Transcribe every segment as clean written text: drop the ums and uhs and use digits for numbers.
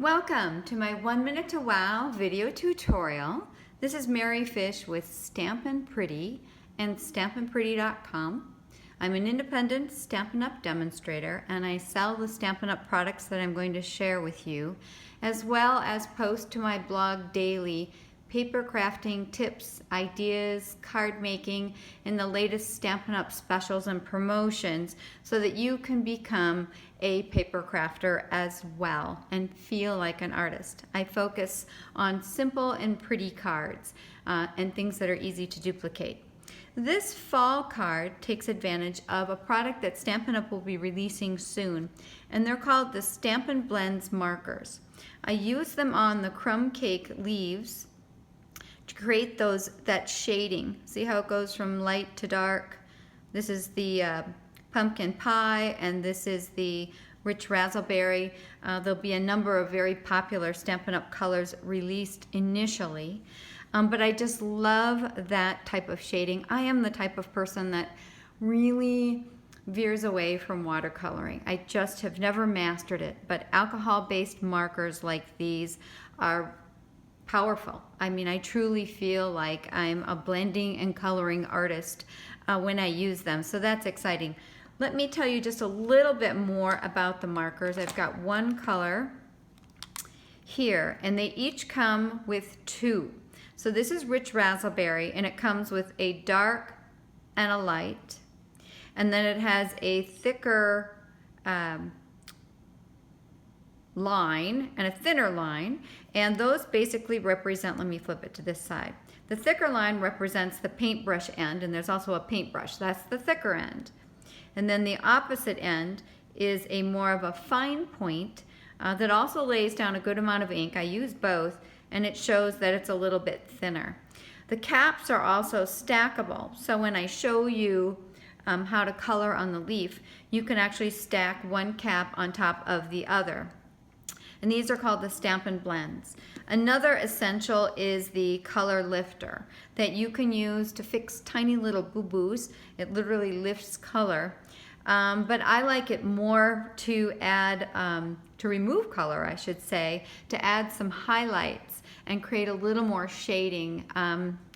Welcome to my 1 Minute to Wow video tutorial. This is Mary Fish with Stampin' Pretty and stampinpretty.com. I'm an independent Stampin' Up! Demonstrator, and I sell the Stampin' Up! Products that I'm going to share with you, as well as post to my blog daily paper crafting tips, ideas, card making, and the latest Stampin' Up! Specials and promotions so that you can become a paper crafter as well and feel like an artist. I focus on simple and pretty cards and things that are easy to duplicate. This fall card takes advantage of a product that Stampin' Up! Will be releasing soon, and they're called the Stampin' Blends markers. I use them on the crumb cake leaves to create that shading. See how it goes from light to dark? This is the pumpkin pie, and this is the rich razzleberry. There'll be a number of very popular Stampin' Up! Colors released initially, but I just love that type of shading. I am the type of person that really veers away from watercoloring. I just have never mastered it, but alcohol-based markers like these are powerful. I mean, I truly feel like I'm a blending and coloring artist when I use them, so that's exciting. Let me tell you just a little bit more about the markers. I've got one color here, and they each come with two. So this is rich razzleberry, and it comes with a dark and a light, and then it has a thicker line and a thinner line, and those basically represent, let me flip it to this side. The thicker line represents the paintbrush end, and there's also a paintbrush. That's the thicker end. And then the opposite end is a more of a fine point that also lays down a good amount of ink. I use both, and it shows that it's a little bit thinner. The caps are also stackable, so when I show you how to color on the leaf, you can actually stack one cap on top of the other. And these are called the Stampin' Blends. Another essential is the color lifter that you can use to fix tiny little boo-boos. It literally lifts color. But I like it more to add, to remove color, I should say, to add some highlights and create a little more shading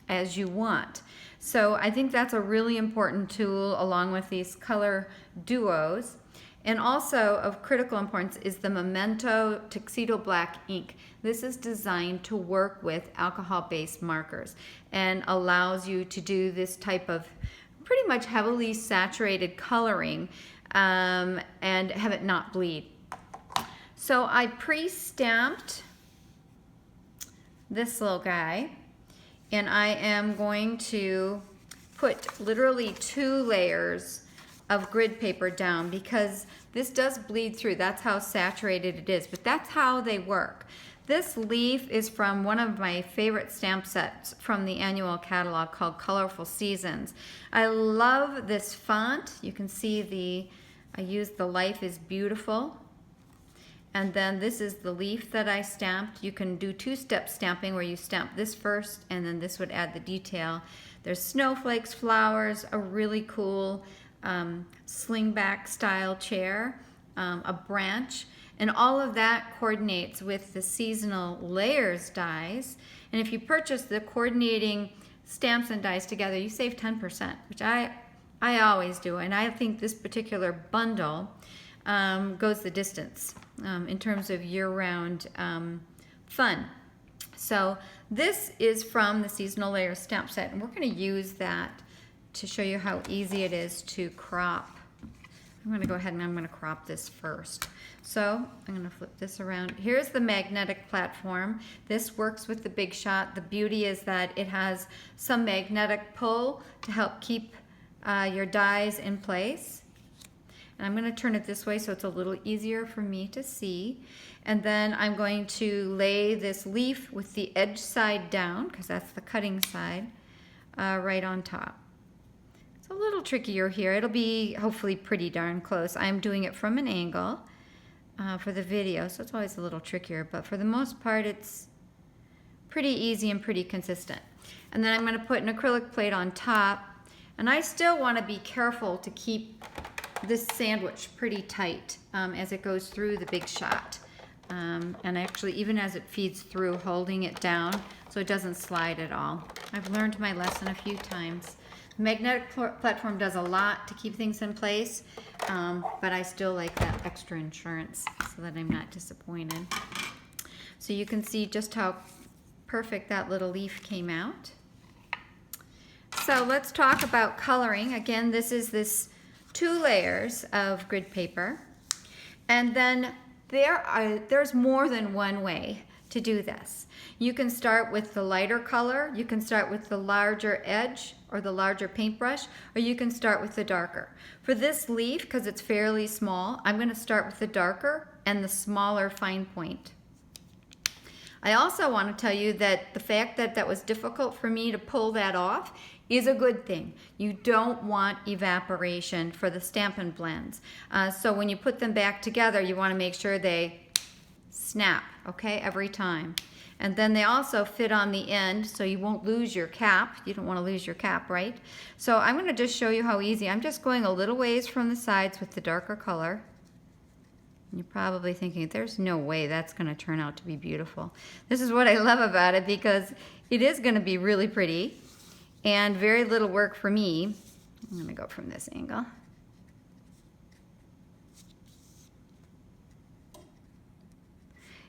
as you want. So I think that's a really important tool along with these color duos. And also of critical importance is the Memento Tuxedo Black ink. This is designed to work with alcohol-based markers and allows you to do this type of pretty much heavily saturated coloring and have it not bleed. So I pre-stamped this little guy, and I am going to put literally 2 layers of grid paper down because this does bleed through. That's how saturated it is, but that's how they work. This leaf is from one of my favorite stamp sets from the annual catalog called Colorful Seasons. I love this font. You can see I used the Life is Beautiful. And then this is the leaf that I stamped. You can do 2-step stamping where you stamp this first and then this would add the detail. There's snowflakes, flowers, a really cool slingback style chair, a branch, and all of that coordinates with the seasonal layers dies. And if you purchase the coordinating stamps and dies together, you save 10%, which I always do, and I think this particular bundle goes the distance in terms of year-round fun. So this is from the seasonal layers stamp set, and we're going to use that to show you how easy it is to crop. I'm going to go ahead and I'm going to crop this first. So I'm going to flip this around. Here's the magnetic platform. This works with the Big Shot. The beauty is that it has some magnetic pull to help keep your dies in place. And I'm going to turn it this way so it's a little easier for me to see. And then I'm going to lay this leaf with the edge side down, because that's the cutting side, right on top. A little trickier here. It'll be hopefully pretty darn close. I'm doing it from an angle for the video, so it's always a little trickier, but for the most part it's pretty easy and pretty consistent. And then I'm going to put an acrylic plate on top, and I still want to be careful to keep this sandwich pretty tight as it goes through the Big Shot. and actually even as it feeds through, holding it down so it doesn't slide at all. I've learned my lesson a few times. The magnetic platform does a lot to keep things in place, but I still like that extra insurance so that I'm not disappointed. So you can see just how perfect that little leaf came out. So let's talk about coloring. Again, this 2 layers of grid paper. And then there's more than one way to do this. You can start with the lighter color, you can start with the larger edge or the larger paintbrush, or you can start with the darker. For this leaf, because it's fairly small, I'm going to start with the darker and the smaller fine point. I also want to tell you that the fact that that was difficult for me to pull that off is a good thing. You don't want evaporation for the Stampin' blends. So when you put them back together, you want to make sure they snap, okay, every time. And then they also fit on the end so you won't lose your cap. You don't want to lose your cap, right? So I'm going to just show you how easy. I'm just going a little ways from the sides with the darker color. You're probably thinking, there's no way that's going to turn out to be beautiful. This is what I love about it, because it is going to be really pretty and very little work for me. I'm going to go from this angle.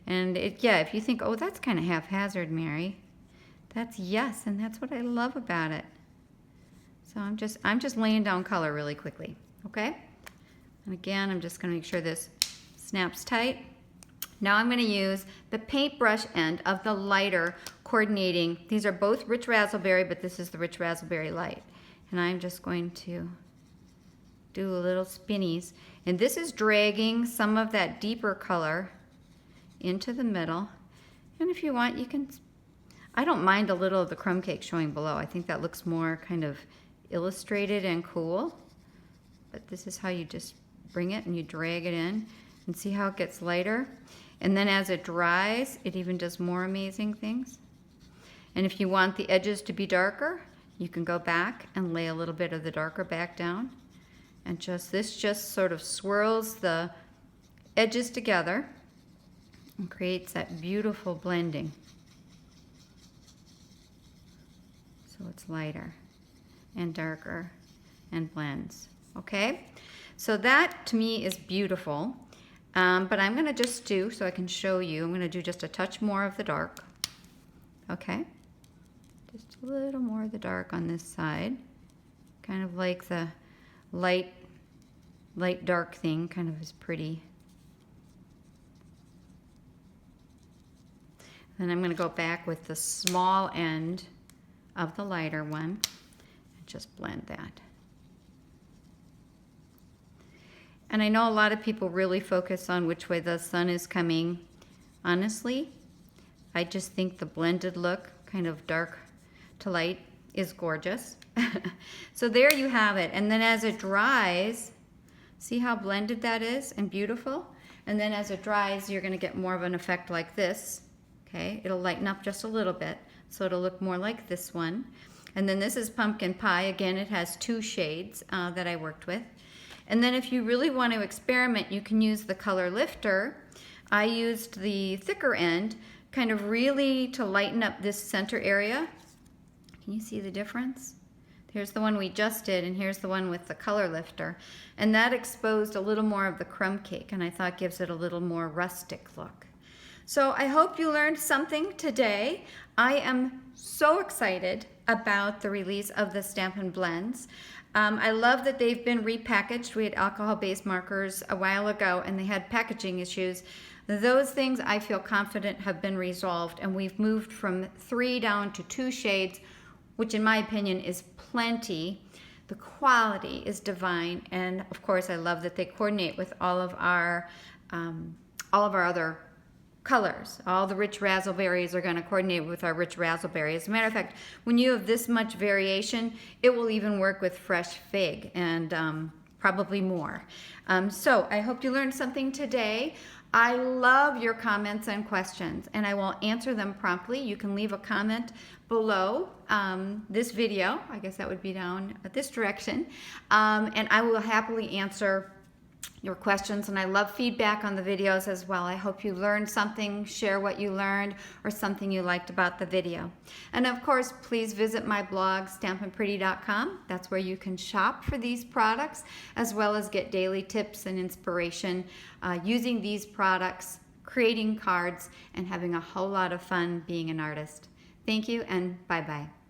And yeah, if you think, oh, that's kind of haphazard, Mary, that's yes, and that's what I love about it. So I'm just laying down color really quickly, okay? And again, I'm just going to make sure this snaps tight. Now I'm going to use the paintbrush end of the lighter coordinating. These are both Rich Razzleberry, but this is the Rich Razzleberry Light. And I'm just going to do a little spinnies. And this is dragging some of that deeper color into the middle. And if you want, you can, I don't mind a little of the crumb cake showing below. I think that looks more kind of illustrated and cool. But this is how you just bring it and you drag it in and see how it gets lighter. And then as it dries, it even does more amazing things. And if you want the edges to be darker, you can go back and lay a little bit of the darker back down. And this just sort of swirls the edges together and creates that beautiful blending. So it's lighter and darker and blends. Okay? So that to me is beautiful. But I'm going to just do, so I can show you, I'm going to do just a touch more of the dark. Okay? Just a little more of the dark on this side. Kind of like the light dark thing kind of is pretty. Then I'm going to go back with the small end of the lighter one and just blend that. And I know a lot of people really focus on which way the sun is coming. Honestly, I just think the blended look, kind of dark to light, is gorgeous. So there you have it. And then as it dries, see how blended that is and beautiful? And then as it dries, you're going to get more of an effect like this. Okay, it'll lighten up just a little bit, so it'll look more like this one. And then this is Pumpkin Pie. Again, it has 2 shades that I worked with. And then if you really want to experiment, you can use the color lifter. I used the thicker end, kind of really to lighten up this center area. Can you see the difference? Here's the one we just did, and here's the one with the color lifter. And that exposed a little more of the crumb cake, and I thought gives it a little more rustic look. So I hope you learned something today. I am so excited about the release of the Stampin' blends. I love that they've been repackaged. We had alcohol-based markers a while ago and they had packaging issues. Those things I feel confident have been resolved, and we've moved from 3 down to 2 shades, which in my opinion is plenty. The quality is divine, and of course I love that they coordinate with all of our other colors. All the Rich Razzleberries are going to coordinate with our Rich Razzleberry. As a matter of fact, when you have this much variation, it will even work with Fresh Fig and probably more. So I hope you learned something today. I love your comments and questions, and I will answer them promptly. You can leave a comment below this video. I guess that would be down this direction. And I will happily answer your questions, and I love feedback on the videos as well. I hope you learned something, share what you learned, or something you liked about the video. And of course, please visit my blog, stampinpretty.com. That's where you can shop for these products, as well as get daily tips and inspiration using these products, creating cards, and having a whole lot of fun being an artist. Thank you, and bye-bye.